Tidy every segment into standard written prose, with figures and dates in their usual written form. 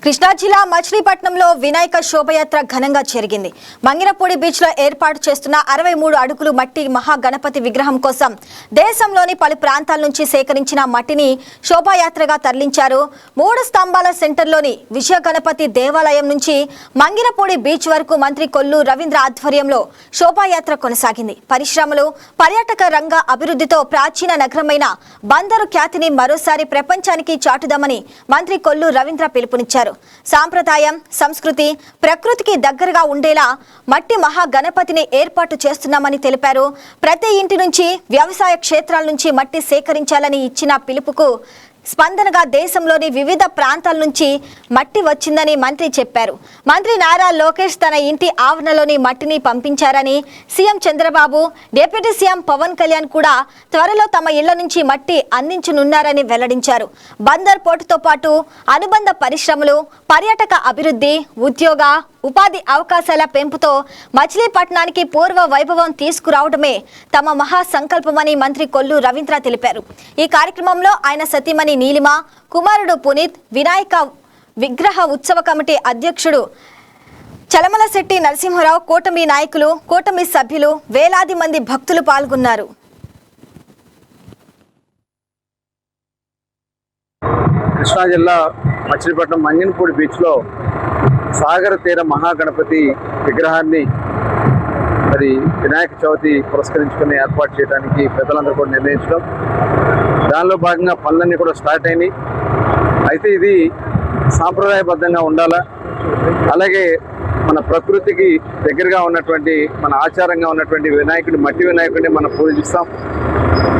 కృష్ణా జిల్లా మచిలీపట్నంలో వినాయక శోభయాత్ర ఘనంగా జరిగింది. మంగిరపూడి బీచ్ లో ఏర్పాటు చేస్తున్న 63 అడుగులు మట్టి మహాగణపతి విగ్రహం కోసం దేశంలోని పలు ప్రాంతాల నుంచి సేకరించిన మట్టిని శోభాయాత్రగా తరలించారు. 3 స్తంభాల సెంటర్లోని విజయ గణపతి దేవాలయం నుంచి మంగిరపూడి బీచ్ వరకు మంత్రి కొల్లు రవీంద్ర ఆధ్వర్యంలో శోభాయాత్ర కొనసాగింది. పరిశ్రమలు, పర్యాటక రంగ అభివృద్ధితో ప్రాచీన నగరమైన బందరు ఖ్యాతిని మరోసారి ప్రపంచానికి చాటుదామని మంత్రి కొల్లు రవీంద్ర పిలుపునిచ్చారు. సాంప్రదాయం, సంస్కృతి, ప్రకృతికి దగ్గరగా ఉండేలా మట్టి మహాగణపతిని ఏర్పాటు చేస్తున్నామని తెలిపారు. ప్రతి ఇంటి నుంచి, వ్యవసాయ క్షేత్రాల నుంచి మట్టి సేకరించాలని ఇచ్చిన పిలుపుకు స్పందనగా దేశంలోని వివిధ ప్రాంతాల నుంచి మట్టి వచ్చిందని మంత్రి చెప్పారు. మంత్రి నారా లోకేష్ తన ఇంటి ఆవరణలోని మట్టిని పంపించారని, CM Chandrababu, deputy CM Pawan Kalyan కూడా త్వరలో తమ ఇళ్ల నుంచి మట్టి అందించనున్నారని వెల్లడించారు. బందర్ పోర్టుతో పాటు అనుబంధ పరిశ్రమలు, పర్యాటక అభివృద్ధి, ఉద్యోగ ఉపాధి అవకాశాల పెంపుతో మచిలీపట్నానికి పూర్వ వైభవం తీసుకురావడమే తమ మహా సంకల్పమని మంత్రి కొల్లు రవీంద్ర తెలిపారు. ఈ కార్యక్రమంలో ఆయన సతీమణి నీలిమ, కుమారుడు పునీత్, వినాయక విగ్రహ ఉత్సవ కమిటీ అధ్యక్షుడు చలమలశెట్టి నరసింహరావు, కూటమి నాయకులు, కూటమి సభ్యులు, వేలాది మంది భక్తులు పాల్గొన్నారు. కృష్ణా జిల్లా మచిలీపట్నం మంగినపూడి బీచ్లో సాగర తీర మహాగణపతి విగ్రహాన్ని మరి వినాయక చవితి పురస్కరించుకుని ఏర్పాటు చేయడానికి పెద్దలందరూ కూడా నిర్ణయించడం, దానిలో భాగంగా పనులన్నీ కూడా స్టార్ట్ అయినాయి. అయితే ఇది సాంప్రదాయబద్ధంగా ఉండాలా, అలాగే మన ప్రకృతికి దగ్గరగా ఉన్నటువంటి, మన ఆచారంగా ఉన్నటువంటి వినాయకుడి, మట్టి వినాయకుడిని మనం పూజిస్తాం.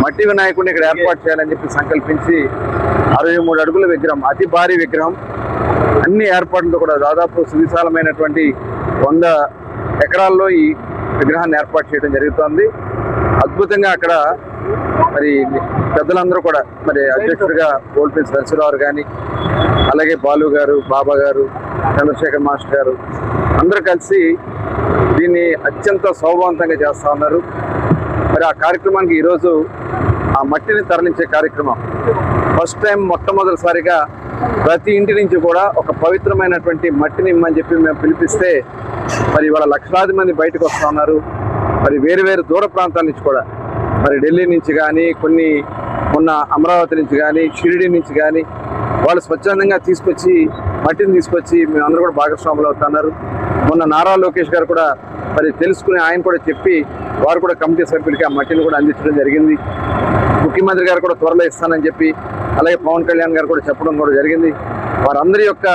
మట్టి వినాయకుడిని ఇక్కడ ఏర్పాటు చేయాలని చెప్పి సంకల్పించి 63 అడుగుల విగ్రహం, అతి భారీ విగ్రహం, అన్ని ఏర్పాట్లతో కూడా దాదాపు సువిశాలమైనటువంటి 100 ఎకరాల్లో ఈ విగ్రహాన్ని ఏర్పాటు చేయడం జరుగుతుంది. అద్భుతంగా అక్కడ మరి పెద్దలందరూ కూడా, మరి అధ్యక్షుడిగా గోల్పీస్ నరసింహరావు కానీ, అలాగే బాలు గారు, బాబా గారు, చంద్రశేఖర్ మాస్టర్ గారు అందరూ కలిసి దీన్ని అత్యంత సౌభావంతంగా చేస్తూ ఉన్నారు. మరి ఆ కార్యక్రమానికి ఈరోజు ఆ మట్టిని తరలించే కార్యక్రమం ఫస్ట్ టైం, మొట్టమొదటిసారిగా ప్రతి ఇంటి నుంచి కూడా ఒక పవిత్రమైనటువంటి మట్టిని ఇమ్మని చెప్పి మేము పిలిపిస్తే మరి ఇవాళ లక్షలాది మంది బయటకు వస్తూ ఉన్నారు. మరి వేరు వేరు దూర ప్రాంతాల నుంచి కూడా, మరి ఢిల్లీ నుంచి కానీ, కొన్ని మొన్న అమరావతి నుంచి కానీ, షిరిడి నుంచి కానీ వాళ్ళు స్వచ్ఛందంగా తీసుకొచ్చి మట్టిని తీసుకొచ్చి మేమందరూ కూడా భాగస్వాములు అవుతున్నారు. మొన్న నారా లోకేష్ గారు కూడా మరి తెలుసుకుని ఆయన కూడా చెప్పి వారు కూడా కమిటీ సభ్యులకి ఆ మట్టిని కూడా అందించడం జరిగింది. ముఖ్యమంత్రి గారు కూడా త్వరలో ఇస్తానని చెప్పి, అలాగే పవన్ కళ్యాణ్ గారు కూడా చెప్పడం కూడా జరిగింది. వారందరి యొక్క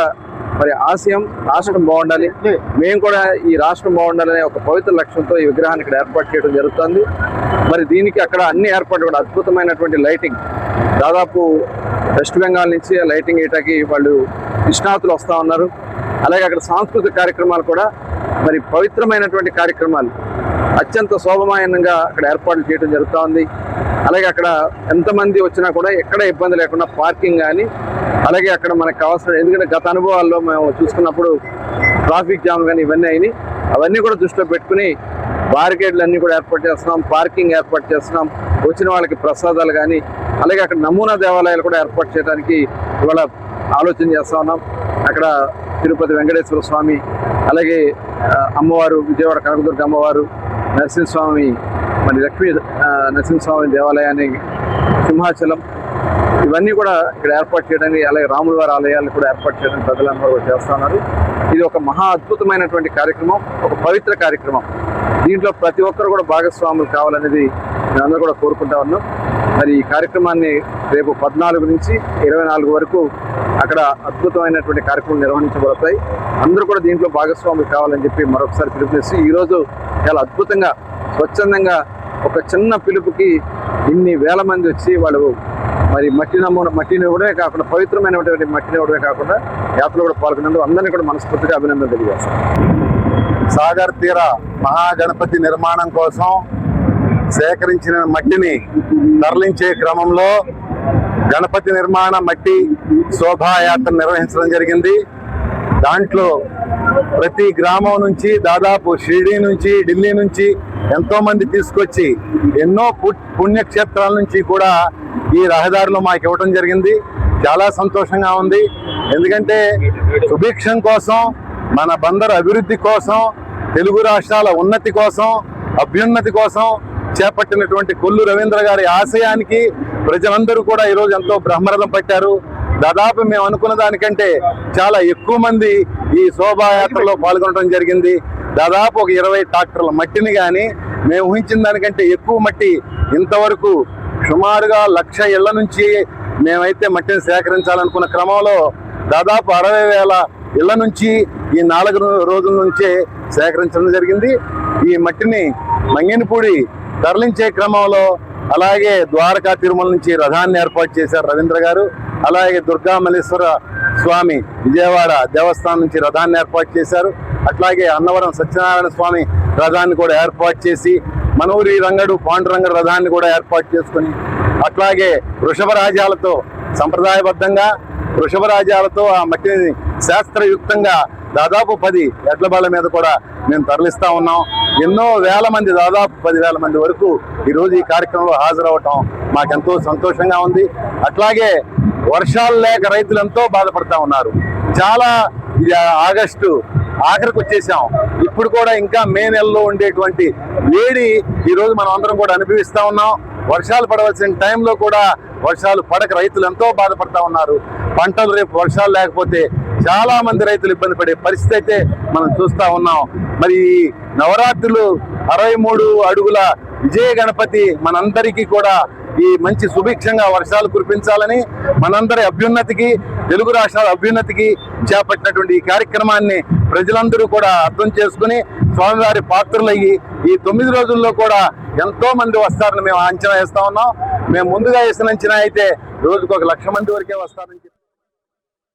మరి ఆశయం రాష్ట్రం బాగుండాలి, మేము కూడా ఈ రాష్ట్రం బాగుండాలనే ఒక పవిత్ర లక్ష్యంతో ఈ విగ్రహాన్ని ఇక్కడ ఏర్పాటు చేయడం జరుగుతుంది. మరి దీనికి అక్కడ అన్ని ఏర్పాట్లు కూడా, అద్భుతమైనటువంటి లైటింగ్, దాదాపు వెస్ట్ బెంగాల్ నుంచి లైటింగ్ వేయటానికి వాళ్ళు నిష్ణాతులు వస్తూ ఉన్నారు. అలాగే అక్కడ సాంస్కృతిక కార్యక్రమాలు కూడా, మరి పవిత్రమైనటువంటి కార్యక్రమాలు అత్యంత శోభమానంగా అక్కడ ఏర్పాట్లు చేయడం జరుగుతూ ఉంది. అలాగే అక్కడ ఎంతమంది వచ్చినా కూడా ఎక్కడ ఇబ్బంది లేకుండా పార్కింగ్ కానీ, అలాగే అక్కడ మనకు కావాల్సిన, ఎందుకంటే గత అనుభవాల్లో మేము చూసుకున్నప్పుడు ట్రాఫిక్ జామ్ కానీ ఇవన్నీ అయినాయి, అవన్నీ కూడా దృష్టిలో పెట్టుకుని బారికేడ్లు అన్నీ కూడా ఏర్పాటు చేస్తున్నాం, పార్కింగ్ ఏర్పాటు చేస్తున్నాం, వచ్చిన వాళ్ళకి ప్రసాదాలు కానీ, అలాగే అక్కడ నమూనా దేవాలయాలు కూడా ఏర్పాటు చేయడానికి ఇవాళ ఆలోచన చేస్తూ ఉన్నాం. అక్కడ తిరుపతి వెంకటేశ్వర స్వామి, అలాగే అమ్మవారు, విజయవాడ కనకదుర్గ అమ్మవారు, నరసింహస్వామి, మరి లక్ష్మీ నరసింహస్వామి దేవాలయాన్ని, సింహాచలం, ఇవన్నీ కూడా ఇక్కడ ఏర్పాటు చేయడానికి, అలాగే రాముల వారి ఆలయాలు కూడా ఏర్పాటు చేయడానికి ప్రజలందరూ కూడా చేస్తూ ఉన్నారు. ఇది ఒక మహా అద్భుతమైనటువంటి కార్యక్రమం, ఒక పవిత్ర కార్యక్రమం. దీంట్లో ప్రతి ఒక్కరు కూడా భాగస్వాములు కావాలనేది మేమందరూ కూడా కోరుకుంటా ఉన్నాం. మరి ఈ కార్యక్రమాన్ని రేపు 14 నుంచి 24 వరకు అక్కడ అద్భుతమైనటువంటి కార్యక్రమం నిర్వహించబడతాయి. అందరూ కూడా దీంట్లో భాగస్వాములు కావాలని చెప్పి మరొకసారి పిలుపునిచ్చి, ఈరోజు చాలా అద్భుతంగా స్వచ్ఛందంగా ఒక చిన్న పిలుపుకి ఇన్ని వేల మంది వచ్చి వాళ్ళు మరి మట్టిని ఇవ్వడమే కాకుండా, పవిత్రమైనటువంటి మట్టిని ఇవ్వడమే కాకుండా యాత్రలో కూడా పాల్గొన్నందుకు అందరినీ కూడా మనస్ఫూర్తిగా అభినందన తెలియజేస్తాం. సాగర్ తీర మహాగణపతి నిర్మాణం కోసం సేకరించిన మట్టిని తరలించే క్రమంలో గణపతి నిర్మాణ మట్టి శోభాయాత్ర నిర్వహించడం జరిగింది. దాంట్లో ప్రతి గ్రామం నుంచి, దాదాపు షిరిడి నుంచి, ఢిల్లీ నుంచి ఎంతో మంది తీసుకొచ్చి ఎన్నో పుణ్యక్షేత్రాల నుంచి కూడా ఈ రహదారిలో మాకు ఇవ్వడం జరిగింది. చాలా సంతోషంగా ఉంది. ఎందుకంటే సుభిక్షం కోసం, మన బందరు అభివృద్ధి కోసం, తెలుగు రాష్ట్రాల ఉన్నతి కోసం, అభ్యున్నతి కోసం చేపట్టినటువంటి కొల్లు రవీంద్ర గారి ఆశయానికి ప్రజలందరూ కూడా ఈరోజు ఎంతో బ్రహ్మరథం పట్టారు. దాదాపు మేము అనుకున్న దానికంటే చాలా ఎక్కువ మంది ఈ శోభాయాత్రలో పాల్గొనడం జరిగింది. దాదాపు ఒక 20 ట్రాక్టర్ల మట్టిని కానీ మేము ఊహించిన దానికంటే ఎక్కువ మట్టి ఇంతవరకు సుమారుగా 1,00,000 ఇళ్ల నుంచి మేమైతే మట్టిని సేకరించాలనుకున్న క్రమంలో దాదాపు 60,000 ఇళ్ల నుంచి ఈ 4 రోజుల నుంచే సేకరించడం జరిగింది. ఈ మట్టిని మంగినపూడి తరలించే క్రమంలో అలాగే ద్వారకా తిరుమల నుంచి రథాన్ని ఏర్పాటు చేశారు రవీంద్ర గారు. అలాగే దుర్గామల్లేశ్వర స్వామి విజయవాడ దేవస్థానం నుంచి రథాన్ని ఏర్పాటు చేశారు. అట్లాగే అన్నవరం సత్యనారాయణ స్వామి రథాన్ని కూడా ఏర్పాటు చేసి, మనూరి రంగడు పాండురంగడు రథాన్ని కూడా ఏర్పాటు చేసుకుని, అట్లాగే వృషభరాజాలతో సంప్రదాయబద్ధంగా వృషభరాజాలతో ఆ మట్టిని శాస్త్రయుక్తంగా దాదాపు 10 ఎడ్ల బళ్ళ మీద కూడా మేము తరలిస్తా ఉన్నాం. ఎన్నో వేల మంది, దాదాపు 10,000 మంది వరకు ఈరోజు ఈ కార్యక్రమంలో హాజరవటం మాకెంతో సంతోషంగా ఉంది. అట్లాగే వర్షాలు లేక రైతులు ఎంతో బాధపడతా ఉన్నారు. చాలా ఆగస్టు ఆఖరికి వచ్చేసాం. ఇప్పుడు కూడా ఇంకా మే నెలలో ఉండేటువంటి వేడి ఈరోజు మనం అందరం కూడా అనుభవిస్తా ఉన్నాం. వర్షాలు పడవలసిన టైంలో కూడా వర్షాలు పడక రైతులు ఎంతో బాధపడతా ఉన్నారు. పంటలు రేపు వర్షాలు లేకపోతే చాలా మంది రైతులు ఇబ్బంది పడే పరిస్థితి అయితే మనం చూస్తా ఉన్నాం. మరి నవరాత్రులు 63 అడుగుల విజయ గణపతి మనందరికీ కూడా ఈ మంచి సుభిక్షంగా వర్షాలు కురిపించాలని, మనందరి అభ్యున్నతికి, తెలుగు రాష్ట్రాల అభ్యున్నతికి చేపట్టినటువంటి ఈ కార్యక్రమాన్ని ప్రజలందరూ కూడా అర్థం చేసుకుని స్వామివారి పాత్రలయ్యి ఈ 9 రోజుల్లో కూడా ఎంతో మంది వస్తారని మేము అంచనా వేస్తా ఉన్నాం. మేము ముందుగా వేసిన అంచనా అయితే రోజుకు 1,00,000 మంది వరకే వస్తారని